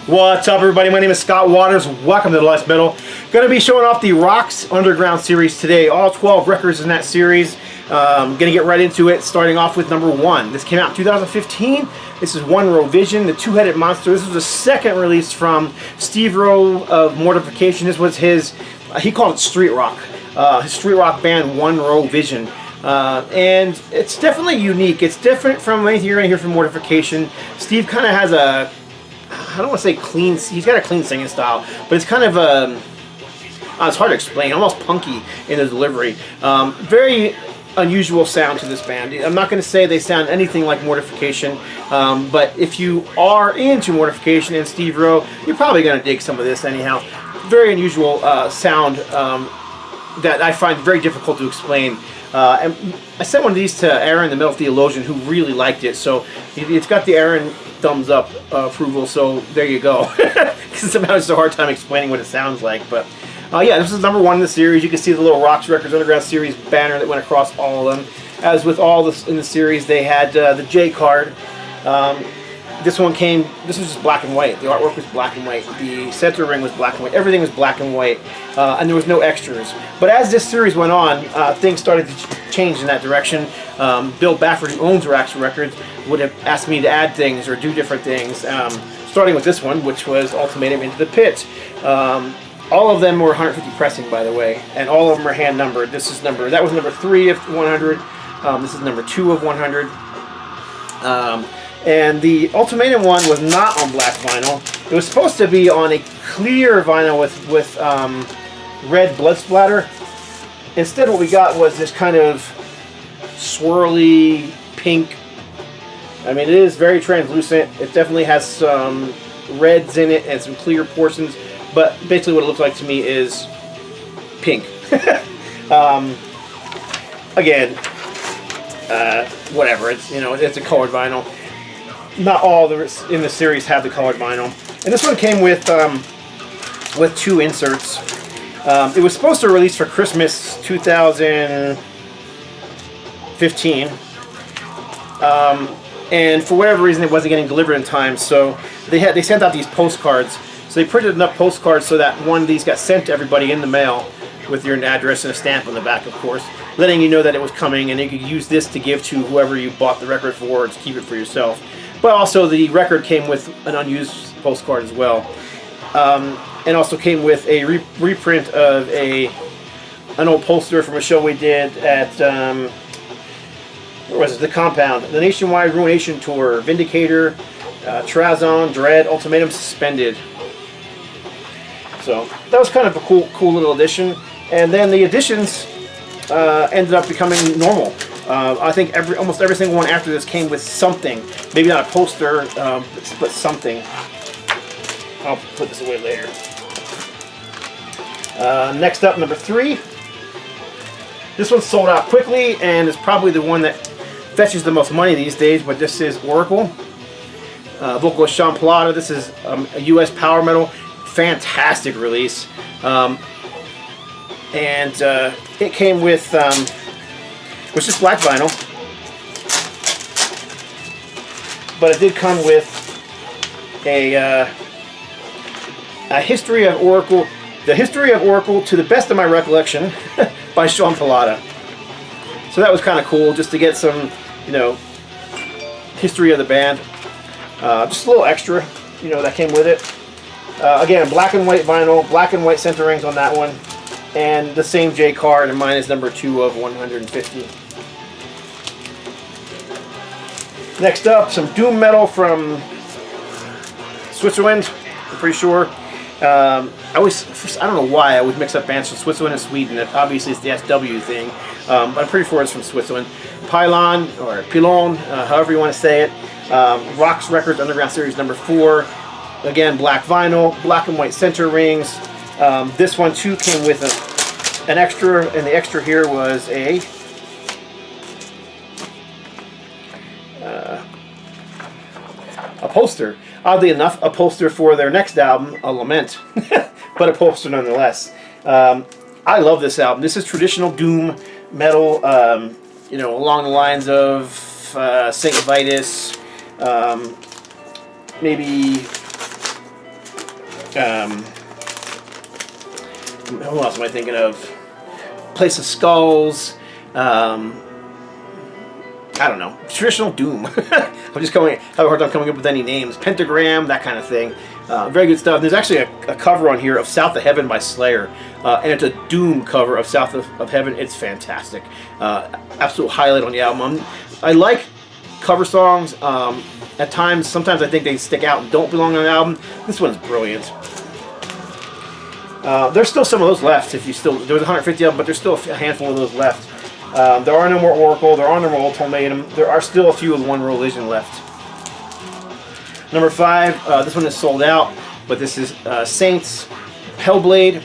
What's up, everybody? My name is Scott Waters. Welcome to the Life's Metal. Going to be showing off the Roxx Underground Series today. All 12 records in that series. Going to get right into it, starting off with number 1. This came out in 2015. This is WONROWE Vision, the two-headed monster. This was the second release from Steve Rowe of Mortification. This was his, he called it street rock. His street rock band, WONROWE Vision. And it's definitely unique. It's different from anything you're going to hear from Mortification. Steve kind of has a, I don't want to say clean, he's got a clean singing style, but it's kind of it's hard to explain, almost punky in the delivery. Very unusual sound to this band. I'm not going to say they sound anything like Mortification, but if you are into Mortification and Steve Rowe, you're probably going to dig some of this anyhow. Very unusual sound that I find very difficult to explain. And I sent one of these to Aaron, the Metal Theologian, who really liked it. So it's got the Aaron thumbs up approval, so there you go. Because somehow it's a hard time explaining what it sounds like. But yeah, this is number 1 in the series. You can see the little Roxx Underground Series banner that went across all of them. As with all this in the series, they had the J card. This one came, this was just black and white. The artwork was black and white. The center ring was black and white. Everything was black and white. And there was no extras. But as this series went on, things started to change in that direction. Bill Bafford, who owns Roxx Records, would have asked me to add things or do different things. Starting with this one, which was Ultimatum Into the Pit. All of them were 150 pressing, by the way. And all of them are hand numbered. This is number, that was number 3 of 100. This is number 2 of 100. And the Ultimatum one was not on black vinyl. It was supposed to be on a clear vinyl with red blood splatter. Instead, what we got was this kind of swirly pink. I mean, it is very translucent. It definitely has some reds in it and some clear portions. But basically, what it looks like to me is pink. Again, whatever. It's, you know, it's a colored vinyl. Not all in the series have the colored vinyl, and this one came with 2 inserts. It was supposed to release for Christmas 2015, and for whatever reason, it wasn't getting delivered in time. So they sent out these postcards. So they printed enough postcards so that one of these got sent to everybody in the mail with your address and a stamp on the back, of course, letting you know that it was coming, and you could use this to give to whoever you bought the record for, or to keep it for yourself. But also the record came with an unused postcard as well, and also came with a reprint of an old poster from a show we did at where was it? The Compound, the Nationwide Ruination Tour, Vindicator, Trazon, Dread, Ultimatum, Suspended. So that was kind of a cool little addition. And then the additions ended up becoming normal. I think almost every single one after this came with something. Maybe not a poster, but something. I'll put this away later. Next up, number 3. This one sold out quickly and is probably the one that fetches the most money these days, but this is Oracle. Vocalist Sean Plata. This is a US power metal. Fantastic release. And it came with was just black vinyl, but it did come with a history of Oracle, the history of Oracle to the best of my recollection, by Sean Plata. So that was kind of cool, just to get some, you know, history of the band. Just a little extra, you know, that came with it. Again, black and white vinyl, black and white center rings on that one, and the same J card, and mine is number 2 of 150. Next up, some doom metal from Switzerland, I'm pretty sure. I don't know why I always mix up bands from Switzerland and Sweden. Obviously, it's the SW thing, but I'm pretty sure it's from Switzerland. Pylon, or Pylon, however you want to say it. Roxx Underground Series number 4. Again, black vinyl, black and white center rings. This one too came with an extra, and the extra here was a a poster. Oddly enough, a poster for their next album, A Lament, but a poster nonetheless. I love this album. This is traditional doom metal, you know, along the lines of Saint Vitus, maybe. Who else am I thinking of? Place of Skulls. I don't know. Traditional doom. I'm just having a hard time coming up with any names. Pentagram, that kind of thing. Very good stuff. There's actually a cover on here of South of Heaven by Slayer. And it's a doom cover of South of Heaven. It's fantastic. Absolute highlight on the album. I like cover songs. At times, sometimes I think they stick out and don't belong on an album. This one's brilliant. There's still some of those left. If you still, there was 150 of them, but there's still a handful of those left. There are no more Oracle. There are no more Ultimatum. There are still a few of One Religion left. Number 5. This one is sold out, but this is Saints Hellblade.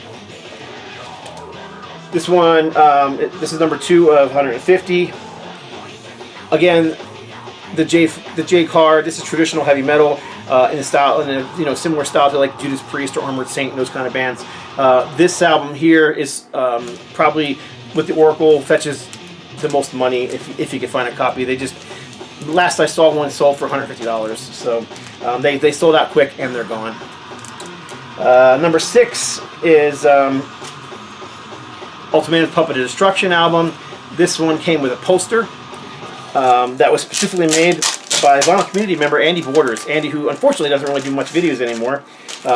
This one, this is number 2 of 150. Again, the J card. This is traditional heavy metal in a style, in a, you know, similar style to like Judas Priest or Armored Saint and those kind of bands. This album here is probably, with the Oracle, fetches the most money if you can find a copy. They just, last I saw one sold for $150, so they sold out quick and they're gone. Number 6 is Ultimatum Puppet of Destruction album. This one came with a poster that was specifically made by vinyl community member Andy Borders. Andy, who unfortunately doesn't really do much videos anymore,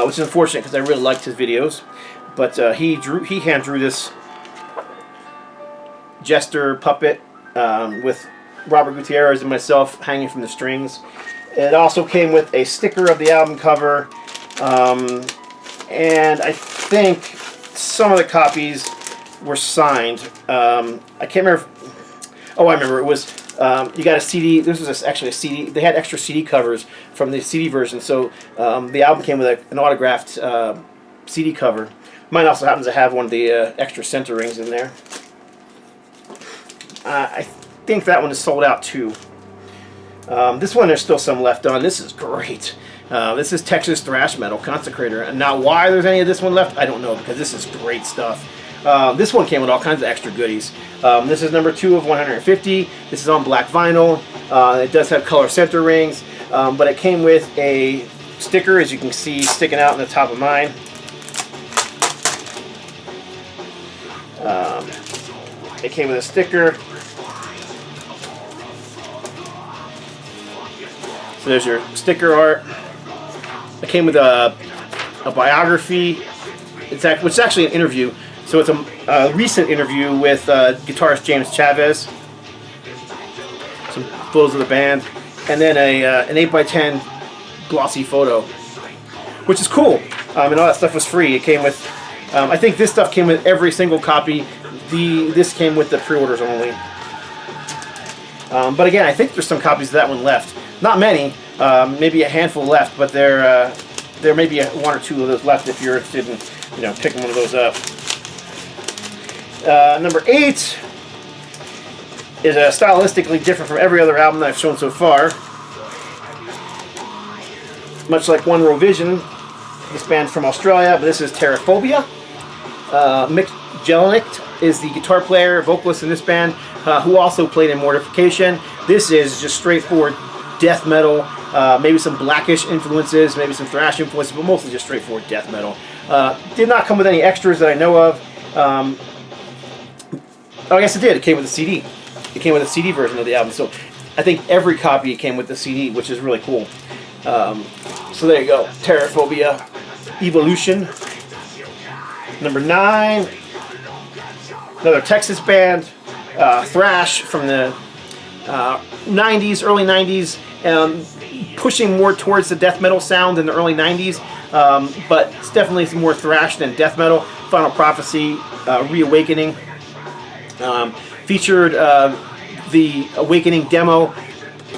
which is unfortunate because I really liked his videos. But he hand drew this Jester puppet with Robert Gutierrez and myself hanging from the strings. It also came with a sticker of the album cover, and I think some of the copies were signed. I can't remember. Oh, I remember. It was you got a CD. This was actually a CD. They had extra CD covers from the CD version, so the album came with an autographed CD cover. Mine also happens to have one of the extra center rings in there. I think that one is sold out too. This one, there's still some left on. This is great. This is Texas thrash metal, Consecrator. And now why there's any of this one left, I don't know, because this is great stuff. This one came with all kinds of extra goodies. This is number 2 of 150. This is on black vinyl. It does have color center rings, but it came with a sticker, as you can see sticking out on the top of mine. It came with a sticker. So there's your sticker art. It came with a biography. Which is actually an interview. So it's a recent interview with guitarist James Chavez. Some photos of the band, and then an 8x10 glossy photo, which is cool. And all that stuff was free. It came with, I think this stuff came with every single copy. This came with the pre-orders only. But again, I think there's some copies of that one left. Not many, maybe a handful left, but there may be 1 or 2 of those left if you're interested in, you know, picking one of those up. Number 8 is stylistically different from every other album that I've shown so far. Much like WONROWE Vision, this band's from Australia, but this is TERRAPHOBIA. Mick Jelinek is the guitar player, vocalist in this band, who also played in Mortification. This is just straightforward death metal, maybe some Blackish influences, maybe some thrash influences, but mostly just straightforward death metal. Did not come with any extras that I know of. Oh, I guess it did. It came with a CD. It came with a CD version of the album, so I think every copy came with the CD, which is really cool. So there you go. TERRAPHOBIA, EVILUTION. Number 9, another Texas band, thrash from the 90s, early 90s, pushing more towards the death metal sound in the early 90s, but it's definitely more thrash than death metal. Final Prophecy, Reawakening, featured the Awakening demo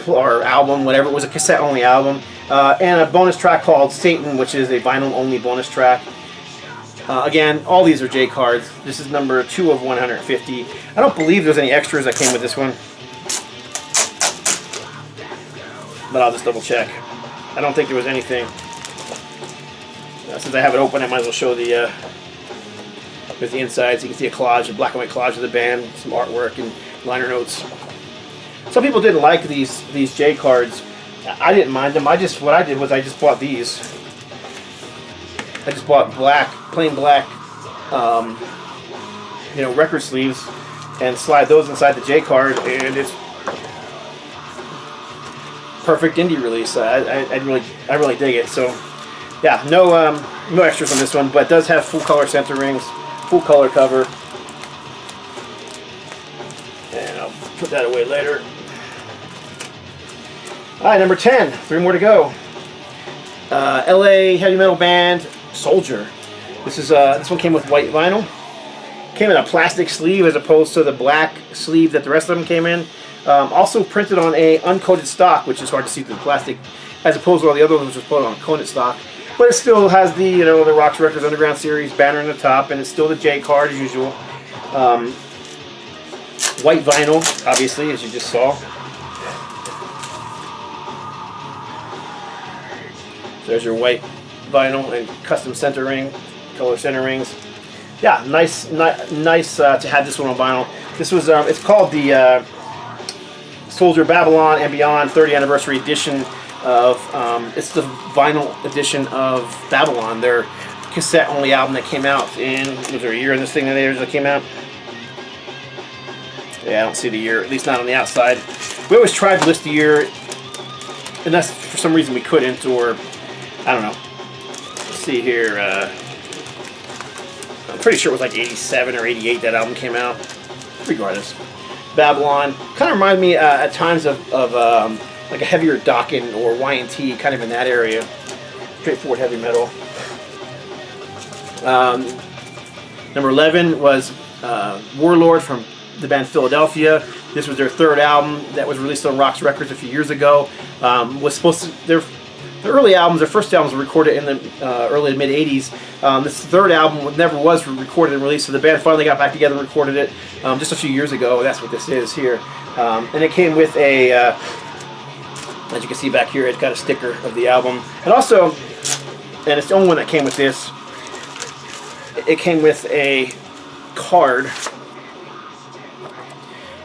or album, whatever. It was a cassette-only album, and a bonus track called Satan, which is a vinyl-only bonus track. Again, all these are J cards. This is number 2 of 150. I don't believe there's any extras that came with this one, but I'll just double check. I don't think there was anything. Since I have it open, I might as well show the with the insides. You can see a collage, a black and white collage of the band, some artwork and liner notes. Some people didn't like these J cards. I didn't mind them. What I did was I just bought these. I just bought plain black, you know, record sleeves, and slide those inside the J card, and it's perfect indie release. I really dig it. So yeah, no extras on this one, but it does have full color center rings, full color cover, and I'll put that away later. All right, number 10, 3 more to go. LA heavy metal band Soldier. This one came with white vinyl. Came in a plastic sleeve as opposed to the black sleeve that the rest of them came in. Also printed on a uncoated stock, which is hard to see through the plastic, as opposed to all the other ones which was put on a coated stock. But it still has the, you know, the Roxx Underground Series banner in the top, and it's still the J card as usual. White vinyl, obviously, as you just saw. There's your white vinyl and custom center ring, color center rings. Yeah, nice to have this one on vinyl. This was it's called the Soldier Babylon and Beyond 30th Anniversary Edition of it's the vinyl edition of Babylon, their cassette only album that came out in, was there a year in this thing that came out? Yeah, I don't see the year, at least not on the outside. We always tried to list the year, and that's for some reason we couldn't, or I don't know. Let's see here. I'm pretty sure it was like 87 or 88 that album came out. Regardless. Babylon. Kind of reminded me at times of like a heavier Dokken or Y&T, kind of in that area. Straightforward heavy metal. Number 11 was Warlord from the band Philadelphia. This was their 3rd album that was released on Roxx Records a few years ago. Was supposed to... The early albums, their first albums were recorded in the early to mid 80s. This 3rd album never was recorded and released, so the band finally got back together and recorded it just a few years ago. That's what this is here. And it came with a, as you can see back here, it's got a sticker of the album. And also, and it's the only one that came with this, it came with a card.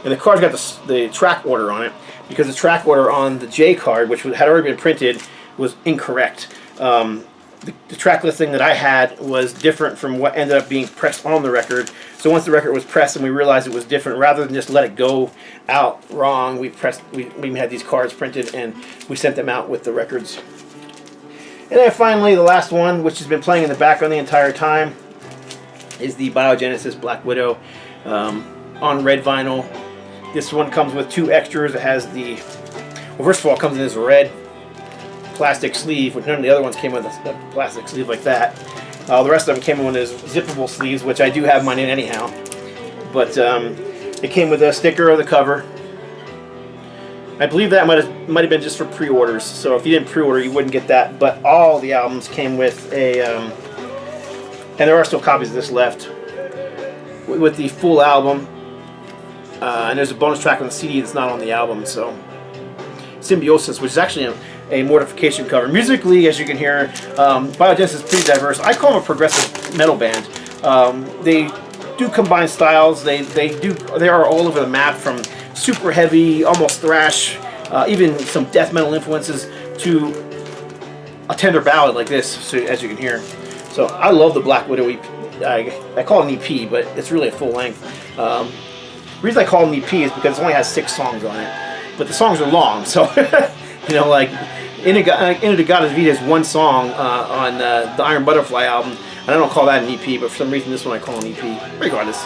And the card's got the track order on it, because the track order on the J card, which had already been printed, was incorrect. The track listing that I had was different from what ended up being pressed on the record. So once the record was pressed and we realized it was different, rather than just let it go out wrong, we had these cards printed and we sent them out with the records. And then finally, the last one, which has been playing in the background the entire time, is the BIOGENESIS Black Widow on red vinyl. This one comes with 2 extras. It has the, well, first of all, it comes in this red plastic sleeve, which none of the other ones came with a plastic sleeve like that. The rest of them came in with those zippable sleeves, which I do have mine in anyhow. But it came with a sticker of the cover. I believe that might have been just for pre-orders. So if you didn't pre-order, you wouldn't get that. But all the albums came with a, and there are still copies of this left, with the full album. And there's a bonus track on the CD that's not on the album. So Symbiosis, which is actually a Mortification cover. Musically, as you can hear, BIOGENESIS is pretty diverse. I call them a progressive metal band. They do combine styles. They are all over the map, from super heavy, almost thrash, even some death metal influences, to a tender ballad like this, so, as you can hear. So I love the Black Widow EP. I call it an EP, but it's really a full length. The reason I call it an EP is because it only has 6 songs on it, but the songs are long. So you know, like Inagata Vita is 1 song on the Iron Butterfly album, and I don't call that an EP, but for some reason this one I call an EP. Regardless,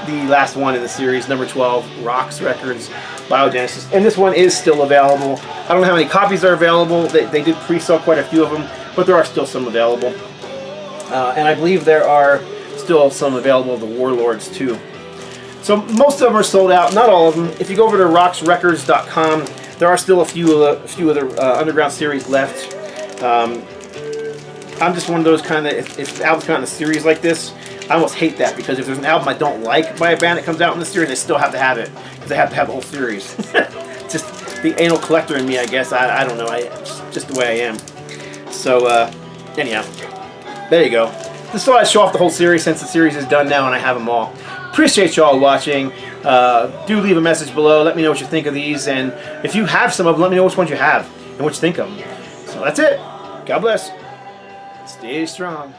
the last one in the series, number 12, Roxx Records, BIOGENESIS, and this one is still available. I don't know how many copies are available. They did pre-sell quite a few of them, but there are still some available. And I believe there are still some available of the Warlords too. So most of them are sold out, not all of them. If you go over to roxxrecords.com, there are still a few other Underground series left. I'm just one of those kind of, if the albums come out in a series like this, I almost hate that, because if there's an album I don't like by a band that comes out in the series, they still have to have it, because they have to have the whole series. Just the anal collector in me, I guess. I don't know. just the way I am. So, anyhow, there you go. Just thought I'd show off the whole series since the series is done now and I have them all. Appreciate y'all watching. Do leave a message below. Let me know what you think of these, and if you have some of them, let me know which ones you have and what you think of them. So that's it. God bless. Stay strong.